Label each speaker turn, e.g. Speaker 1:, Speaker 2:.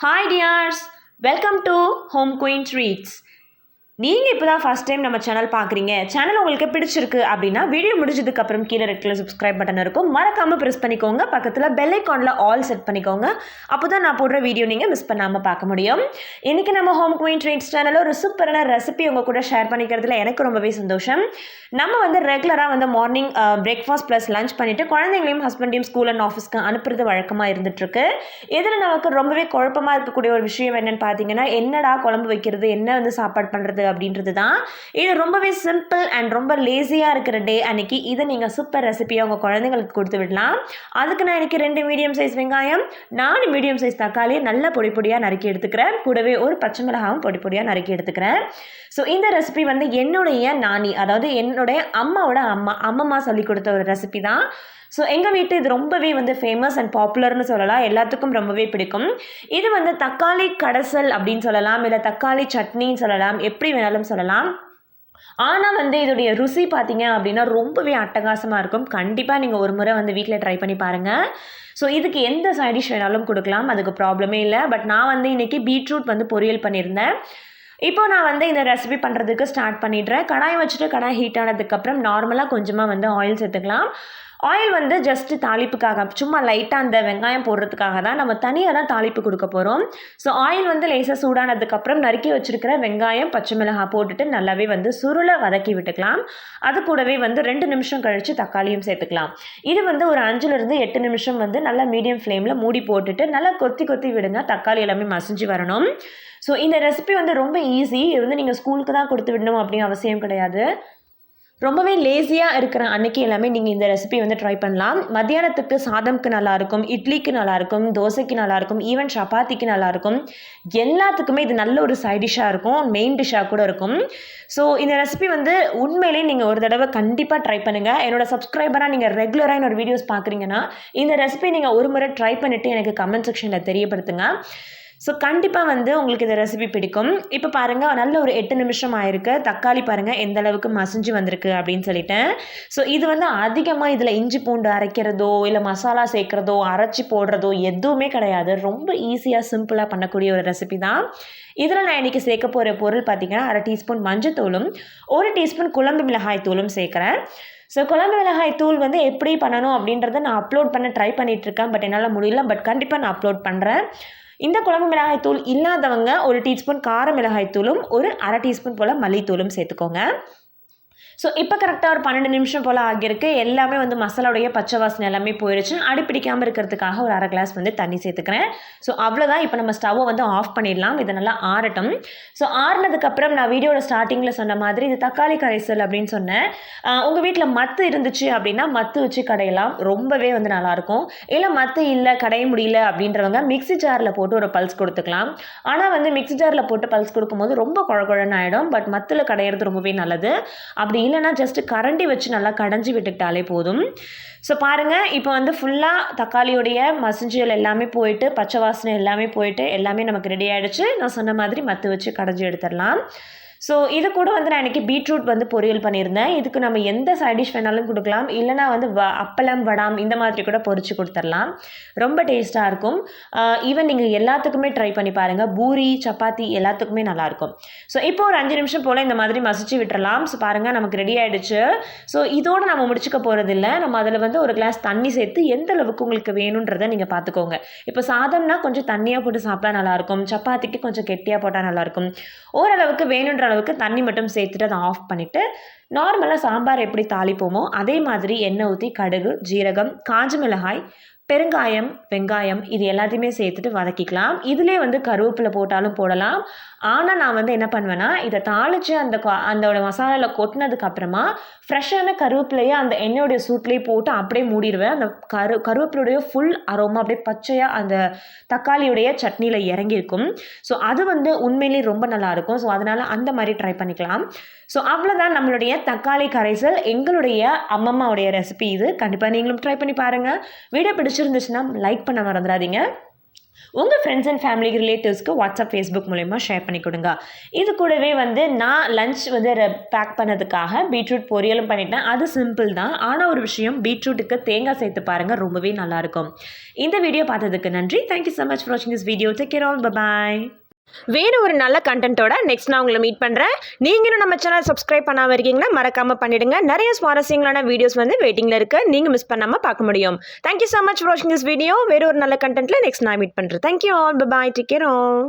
Speaker 1: Hi dears, welcome to Home Queen Treats. நீங்கள் இப்போ தான் ஃபஸ்ட் டைம் நம்ம சேனல் பார்க்குறீங்க, சேனல் உங்களுக்கு பிடிச்சிருக்கு அப்படின்னா வீடியோ முடிஞ்சதுக்கப்புறம் கீழே ரெட் கலர் சப்ஸ்கிரைப் பட்டன் இருக்கும், மறக்காமல் ப்ரெஸ் பண்ணிக்கோங்க. பக்கத்தில் பெல் ஐக்கானில் ஆல் செட் பண்ணிக்கோங்க. அப்போ தான் நான் போடுற வீடியோ நீங்கள் மிஸ் பண்ணாமல் பார்க்க முடியும். இன்றைக்கி நம்ம ஹோம் குயின் ட்ரீட்ஸ் சேனலில் ஒரு சூப்பரான ரெசிபி உங்கள் கூட ஷேர் பண்ணிக்கிறதுல எனக்கு ரொம்பவே சந்தோஷம். நம்ம ரெகுலராக மார்னிங் பிரேக்ஃபாஸ்ட் ப்ளஸ் லஞ்ச் பண்ணிவிட்டு குழந்தைங்களையும் ஹஸ்பண்டையும் ஸ்கூல் அண்ட் ஆஃபீஸ்க்கு அனுப்புறது வழக்கமாக இருந்துகிட்ருக்கு. இதில் நமக்கு ரொம்பவே குழப்பமாக இருக்கக்கூடிய ஒரு விஷயம் என்னென்னு பார்த்தீங்கன்னா, என்னடா குழம்பு வைக்கிறது, என்ன சாப்பாடு பண்ணுறது அப்படின்றது தான். இது ரொம்பவே சிம்பிள் அண்ட் ரொம்ப லேசியாக இருக்கிற டே அன்னைக்கு இதை நீங்கள் சூப்பர் ரெசிபியாக உங்கள் குழந்தைங்களுக்கு கொடுத்து விடலாம். அதுக்கு நான் இன்றைக்கி 2 மீடியம் சைஸ் வெங்காயம், 4 மீடியம் சைஸ் தக்காளி நல்லா பொடி பொடியாக நறுக்கி எடுத்துக்கிறேன். கூடவே ஒரு பச்சை மிளகாவும் பொடி பொடியாக நறுக்கி எடுத்துக்கிறேன். ஸோ இந்த ரெசிபி என்னுடைய நானி, அதாவது என்னுடைய அம்மாவோட அம்மா சொல்லி கொடுத்த ஒரு ரெசிபி தான். ஸோ எங்கள் வீட்டு இது ரொம்பவே ஃபேமஸ் அண்ட் பாப்புலர்னு சொல்லலாம், எல்லாத்துக்கும் ரொம்பவே பிடிக்கும். இது தக்காளி கடைசல் அப்படின்னு சொல்லலாம், இல்லை தக்காளி சட்னின்னு சொல்லலாம், எப்படி வேணாலும் சொல்லலாம். ஆனால் இதோடைய ருசி பார்த்தீங்க அப்படின்னா ரொம்பவே அட்டகாசமாக இருக்கும். கண்டிப்பாக நீங்கள் ஒரு முறை வீட்டில் ட்ரை பண்ணி பாருங்கள். ஸோ இதுக்கு எந்த சைட் டிஷ் வேணாலும் கொடுக்கலாம், அதுக்கு ப்ராப்ளமே இல்லை. பட் நான் இன்றைக்கி பீட்ரூட் பொரியல் பண்ணியிருந்தேன். இப்போ நான் இந்த ரெசிபி பண்ணுறதுக்கு ஸ்டார்ட் பண்ணிடுறேன். கடாய் வச்சுட்டு கடாய் ஹீட் ஆனதுக்கப்புறம் நார்மலாக கொஞ்சமாக ஆயில் சேர்த்துக்கலாம். ஆயில் ஜஸ்ட்டு தாளிப்புக்காக, சும்மா லைட்டாக அந்த வெங்காயம் போடுறதுக்காக தான், நம்ம தனியாக தான் தாளிப்பு கொடுக்க போகிறோம். ஸோ ஆயில் லேசாக சூடானதுக்கப்புறம் நறுக்கி வச்சுருக்கிற வெங்காயம், பச்சை மிளகாய் போட்டுட்டு நல்லாவே சுருளை வதக்கி விட்டுக்கலாம். அது கூடவே 2 நிமிஷம் கழித்து தக்காளியும் சேர்த்துக்கலாம். இது ஒரு 5லிருந்து 8 நிமிஷம் நல்லா மீடியம் ஃப்ளேமில் மூடி போட்டுட்டு நல்லா கொத்தி விடுங்க. தக்காளி எல்லாமே மசிஞ்சு வரணும். ஸோ இந்த ரெசிபி ரொம்ப ஈஸி. இது நீங்கள் ஸ்கூலுக்கு தான் கொடுத்து விடணும் அப்படின்னு அவசியம் கிடையாது. ரொம்பவே லேசியாக இருக்கிற அன்னைக்கு எல்லாமே நீங்கள் இந்த ரெசிபி ட்ரை பண்ணலாம். மத்தியானத்துக்கு சாதம்க்கு நல்லாயிருக்கும், இட்லிக்கு நல்லாயிருக்கும், தோசைக்கு நல்லாயிருக்கும், ஈவன் சப்பாத்திக்கு நல்லாயிருக்கும். எல்லாத்துக்குமே இது நல்ல ஒரு சைட் டிஷ்ஷாக இருக்கும், மெயின் டிஷ்ஷாக கூட இருக்கும். ஸோ இந்த ரெசிபி உண்மையிலேயே நீங்கள் ஒரு தடவை கண்டிப்பாக ட்ரை பண்ணுங்கள். என்னோட சப்ஸ்கிரைபராக நீங்கள் ரெகுலராக என்னோட வீடியோஸ் பார்க்குறீங்கன்னா இந்த ரெசிபி நீங்கள் ஒரு முறை ட்ரை பண்ணிவிட்டு எனக்கு கமெண்ட் செக்ஷனில் தெரியப்படுத்துங்க. ஸோ கண்டிப்பாக உங்களுக்கு இந்த ரெசிபி பிடிக்கும். இப்போ பாருங்கள், நல்ல ஒரு 8 நிமிஷம் ஆயிருக்கு. தக்காளி பாருங்கள் எந்த அளவுக்கு மசிஞ்சு வந்திருக்கு அப்படின்னு சொல்லிட்டேன். ஸோ இது அதிகமாக இதில் இஞ்சி பூண்டு அரைக்கிறதோ இல்லை மசாலா சேர்க்குறதோ அரைச்சி போடுறதோ எதுவுமே கிடையாது. ரொம்ப ஈஸியாக சிம்பிளாக பண்ணக்கூடிய ஒரு ரெசிபி தான். இதில் நான் இன்றைக்கி சேர்க்க போகிற பொருள் பார்த்திங்கன்னா 1/2 டீஸ்பூன் மஞ்சத்தூளும் 1 டீஸ்பூன் குழம்பு மிளகாய் தூளும் சேர்க்குறேன். ஸோ குழம்பு மிளகாய் தூள் எப்படி பண்ணணும் அப்படின்றத நான் அப்லோட் பண்ண ட்ரை பண்ணிகிட்ருக்கேன். பட் என்னால் முடியல. பட் கண்டிப்பாக நான் அப்லோட் பண்ணுறேன். இந்த குழம்பு மிளகாய் தூள் இல்லாதவங்க 1 டீஸ்பூன் கார மிளகாய் தூளும் 1/2 டீஸ்பூன் போல் மல்லித்தூளும் சேர்த்துக்கோங்க. ஸோ இப்போ கரெக்டாக ஒரு 12 நிமிஷம் போல் ஆகியிருக்கு. எல்லாமே மசாலாவுடைய பச்சை வாசனை எல்லாமே போயிடுச்சு. அடிப்பிடிக்காமல் இருக்கிறதுக்காக ஒரு 1/2 கிளாஸ் தண்ணி சேர்த்துக்கிறேன். ஸோ அவ்வளோதான். இப்போ நம்ம ஸ்டவ்வை ஆஃப் பண்ணிடலாம். இதை நல்லா ஆறட்டும். ஸோ ஆறினதுக்கப்புறம் நான் வீடியோட ஸ்டார்டிங்கில் சொன்ன மாதிரி இது தக்காளி கரைசல் அப்படின்னு சொன்னேன். உங்கள் வீட்டில் மத்து இருந்துச்சு அப்படின்னா மத்து வச்சு கடையலாம், ரொம்பவே நல்லாயிருக்கும். இல்லை மத்து இல்லை, கடைய முடியல அப்படின்றவங்க மிக்ஸி ஜாரில் போட்டு ஒரு பல்ஸ் கொடுத்துக்கலாம். ஆனால் மிக்ஸி ஜாரில் போட்டு பல்ஸ் கொடுக்கும்போது ரொம்ப குழகுழன்னு ஆகிடும். பட் மத்தில் கடையிறது ரொம்பவே நல்லது. அப்படி இல்லைனா ஜஸ்ட் கரண்டி வச்சு நல்லா கடைஞ்சி விட்டுக்கிட்டாலே போதும். ஸோ பாருங்கள், இப்போ ஃபுல்லாக தக்காளியோடைய மசிஞ்சல் எல்லாமே போயிட்டு, பச்சை வாசனை எல்லாமே போயிட்டு, எல்லாமே நமக்கு ரெடி ஆகிடுச்சு. நான் சொன்ன மாதிரி மத்து வச்சு கடைஞ்சி எடுத்துடலாம். ஸோ இது கூட நான் இன்றைக்கி பீட்ரூட் பொரியல் பண்ணியிருந்தேன். இதுக்கு நம்ம எந்த சைட் டிஷ் வேணாலும் கொடுக்கலாம். இல்லைனா அப்பளம், வடாம் இந்த மாதிரி கூட பொரிச்சு கொடுத்துடலாம். ரொம்ப டேஸ்ட்டாக இருக்கும். ஈவன் நீங்கள் எல்லாத்துக்குமே ட்ரை பண்ணி பாருங்கள். பூரி, சப்பாத்தி எல்லாத்துக்குமே நல்லாயிருக்கும். ஸோ இப்போ ஒரு 5 நிமிஷம் போல் இந்த மாதிரி மசிச்சு விட்டுறலாம். ஸோ பாருங்கள், நமக்கு ரெடி ஆகிடுச்சு. ஸோ இதோடு நம்ம முடிச்சுக்க போகிறதில்ல. நம்ம அதில் ஒரு கிளாஸ் தண்ணி சேர்த்து எந்த அளவுக்கு உங்களுக்கு வேணுன்றதை நீங்கள் பார்த்துக்கோங்க. இப்போ சாதம்னா கொஞ்சம் தண்ணியாக போட்டு சாப்பிட்டா நல்லாயிருக்கும், சப்பாத்திக்கு கொஞ்சம் கெட்டியாக போட்டால் நல்லாயிருக்கும். ஓரளவுக்கு வேணுன்ற அளவுக்கு தண்ணி மட்டும் சேர்த்துட்டு அதை ஆஃப் பண்ணிவிட்டு நார்மலாக சாம்பார் எப்படி தாளிப்போமோ அதே மாதிரி எண்ணெய் ஊற்றி கடுகு, ஜீரகம், காஞ்ச மிளகாய், பெருங்காயம், வெங்காயம் இது எல்லாத்தையுமே சேர்த்துட்டு வதக்கிக்கலாம். இதிலே கருவேப்பிலை போட்டாலும் போடலாம். ஆனால் நான் என்ன பண்ணுவேன்னா, இதை தாளித்து அந்த மசாலாவில் கொட்டினதுக்கப்புறமா ஃப்ரெஷ்ஷான கருவேப்பிலையை அந்த எண்ணெயோடைய சூட்லேயே போட்டு அப்படியே மூடிடுவேன். அந்த கருவேப்பிலையுடைய ஃபுல் அரோமா அப்படியே பச்சையாக அந்த தக்காளியுடைய சட்னியில் இறங்கியிருக்கும். ஸோ அது உண்மையிலேயே ரொம்ப நல்லாயிருக்கும். ஸோ அதனால் அந்த மாதிரி ட்ரை பண்ணிக்கலாம். ஸோ அவ்வளோதான் நம்மளுடைய தக்காளி கரைசல், எங்களுடைய அம்மம்மாவுடைய ரெசிபி இது. கண்டிப்பாக நீங்களும் ட்ரை பண்ணி பாருங்கள். வீடியோ பிடிச்சிருந்துச்சுன்னா லைக் பண்ண மறந்துடாதீங்க. உங்கள் ஃப்ரெண்ட்ஸ் அண்ட் ஃபேமிலி ரிலேட்டிவ்ஸ்க்கு வாட்ஸ்அப் ஃபேஸ்புக் மூலயமா ஷேர் பண்ணி கொடுங்க. இது கூடவே நான் லஞ்ச் பேக் பண்ணதுக்காக பீட்ரூட் பொரியலும் பண்ணிட்டேன். அது சிம்பிள் தான். ஆனால் ஒரு விஷயம், பீட்ரூட்டுக்கு தேங்காய் சேர்த்து பாருங்கள், ரொம்பவே நல்லாயிருக்கும். இந்த வீடியோ பார்த்ததுக்கு நன்றி. தேங்க்யூ ஸோ மச் ஃபார் வாட்சிங் this video. Take care all. Bye. வேறு ஒரு நல்ல கண்டென்ட்டோட நெக்ஸ்ட் நான் உங்களை மீட் பண்ணுறேன். நீங்களும் நம்ம சேனல் சப்ஸ்கிரைப் பண்ணாமல் இருக்கீங்கன்னா மறக்காமல் பண்ணிவிடுங்க. நிறைய சுவாரஸ்யங்களான வீடியோஸ் வெயிட்டிங்கில் இருக்குது. நீங்கள் மிஸ் பண்ணாமல் பார்க்க முடியும். தேங்க்யூ ஸோ மச் ஃபார் வாட்சிங் திஸ் வீடியோ. வேறு ஒரு நல்ல கண்டென்ட்டில் நெக்ஸ்ட் நான் மீட் பண்ணுறேன். Thank you all. Bye. Take care all.